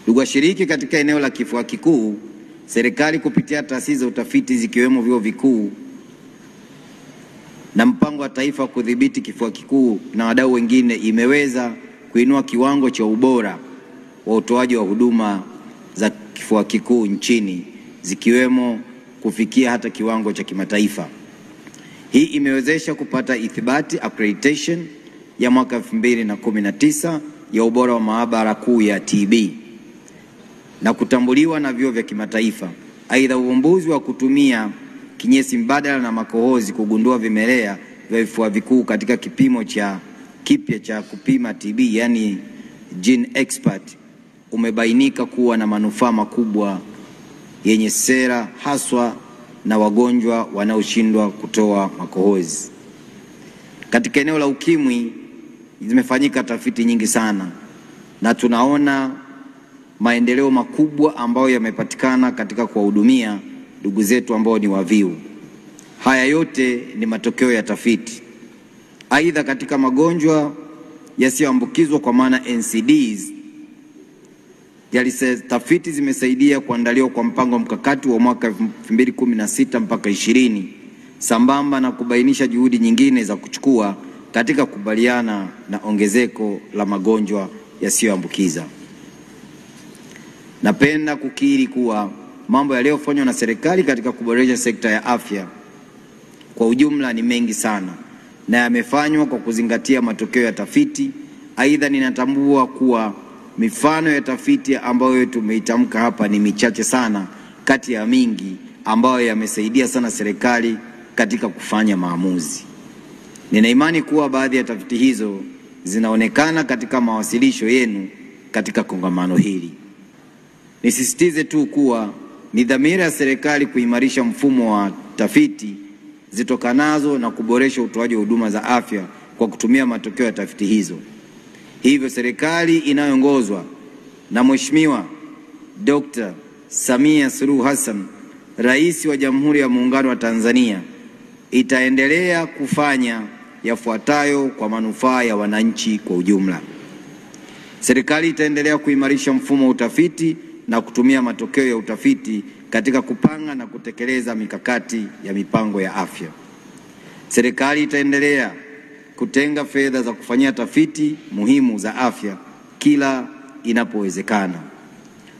Ndugu washiriki, katika eneo la kifua kikuu, serikali kupitia taasisi za utafiti zikiwemo vyuo vikuu na mpango wa taifa wa kudhibiti kifua kikuu na wadau wengine imeweza kuinua kiwango cha ubora wa utoaji wa huduma za kifua kikuu nchini, zikiwemo kufikia hata kiwango cha kimataifa. Hii imewezesha kupata ithibati accreditation ya mwaka 2019 ya ubora wa maabara kuu ya TB na kutambuliwa na vyuo vya kimataifa. Aidha, uvumbuzi wa kutumia kinyesi mbadala na makohozi kugundua vimelea vya vifua vikuu katika kipimo cha kipya cha kupima TB, yani Gene Expert, umebainika kuwa na manufaa makubwa yenye sera haswa na wagonjwa wanaoshindwa kutoa makohozi. Katika eneo la ukimwi zimefanyika tafiti nyingi sana na tunaona maendeleo makubwa ambayo yamepatikana katika kuwahudumia ndugu zetu ambao ni waviu. Haya yote ni matokeo ya tafiti. Aidha, katika magonjwa yasiyoambukizwa kwa maana NCDs, tafiti zimesaidia kuandaliwa kwa mpango mkakati wa mwaka 2016 mpaka 20 sambamba na kubainisha juhudi nyingine za kuchukua katika kukubaliana na ongezeko la magonjwa yasiyoambukiza. Napenda kukiri kuwa mambo yaliyofanywa na serikali katika kuboresha sekta ya afya kwa ujumla ni mengi sana na yamefanywa kwa kuzingatia matokeo ya tafiti. Aidha, ninatambua kuwa mifano ya tafiti ambayo tumeitamka hapa ni michache sana kati ya mingi ambayo yamesaidia sana serikali katika kufanya maamuzi. Nina imani kuwa baadhi ya tafiti hizo zinaonekana katika mawasilisho yenu katika kongamano hili. Nisisitize tu kuwa ni dhamira ya serikali kuimarisha mfumo wa tafiti zitokanazo na kuboresha utoaji wa huduma za afya kwa kutumia matokeo ya tafiti hizo. Hivyo serikali inayoongozwa na Mheshimiwa Dr. Samia Suluhu Hassan, Rais wa Jamhuri ya Muungano wa Tanzania, itaendelea kufanya yafuatayo kwa manufaa ya wananchi kwa ujumla. Serikali itaendelea kuimarisha mfumo wa utafiti na kutumia matokeo ya utafiti katika kupanga na kutekeleza mikakati ya mipango ya afya. Serikali itaendelea kutenga fedha za kufanyia tafiti muhimu za afya kila inapowezekana.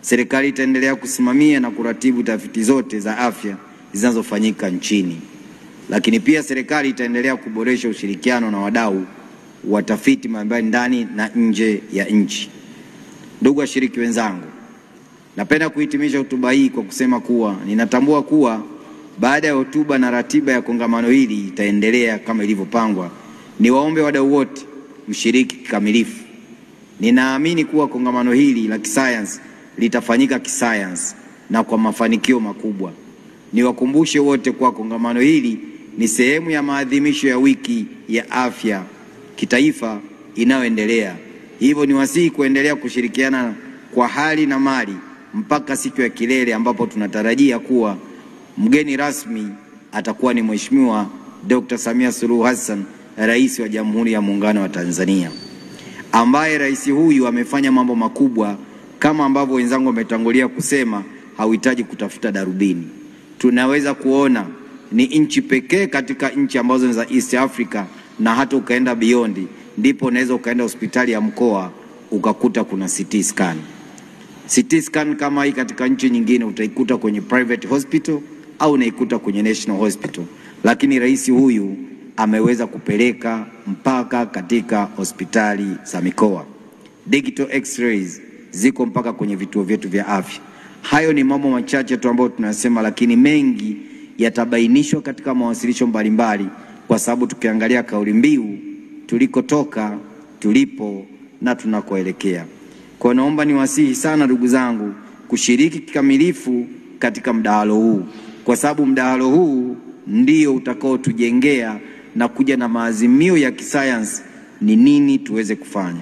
Serikali itaendelea kusimamia na kuratibu tafiti zote za afya zinazofanyika nchini. Lakini pia serikali itaendelea kuboresha ushirikiano na wadau wa tafiti mbalimbali ndani na nje ya nchi. Ndugu washiriki wenzangu, napenda kuhitimisha hotuba hii kwa kusema kuwa ninatambua kuwa baada ya hotuba na ratiba ya kongamano hili itaendelea kama ilivyopangwa, niwaombe wadau wote mshiriki kikamilifu. Ninaamini kuwa kongamano hili la kisayansi litafanyika kisayansi na kwa mafanikio makubwa. Niwakumbushe wote kuwa kongamano hili ni sehemu ya maadhimisho ya wiki ya afya kitaifa inayoendelea. Hivyo niwasihi kuendelea kushirikiana kwa hali na mali mpaka siku ya kilele ambapo tunatarajia kuwa mgeni rasmi atakuwa ni Mheshimiwa Dr. Samia Suluhu Hassan, Rais wa Jamhuri ya Muungano wa Tanzania, ambaye rais huyu amefanya mambo makubwa kama ambavyo wenzangu wametangulia kusema. Hauhitaji kutafuta darubini. Tunaweza kuona ni nchi pekee katika nchi ambazo ni za East Africa, na hata ukaenda beyond, ndipo unaweza ukaenda hospitali ya mkoa ukakuta kuna CT scan. CT scan kama hii katika nchi nyingine utaikuta kwenye private hospital au unaikuta kwenye national hospital, lakini rais huyu ameweza kupeleka mpaka katika hospitali za mikoa. Digital x-rays ziko mpaka kwenye vituo vyetu vya afya. Hayo ni mambo machache tu ambayo tunasema, lakini mengi yatabainishwa katika mawasilisho mbalimbali, kwa sababu tukiangalia kauli mbiu tulikotoka, tulipo na tunakoelekea. Kwa naomba niwasihi sana ndugu zangu kushiriki kikamilifu katika mdahalo huu, kwa sababu mdahalo huu ndio utakaotujengea na kuja na maazimio ya kisayansi ni nini tuweze kufanya.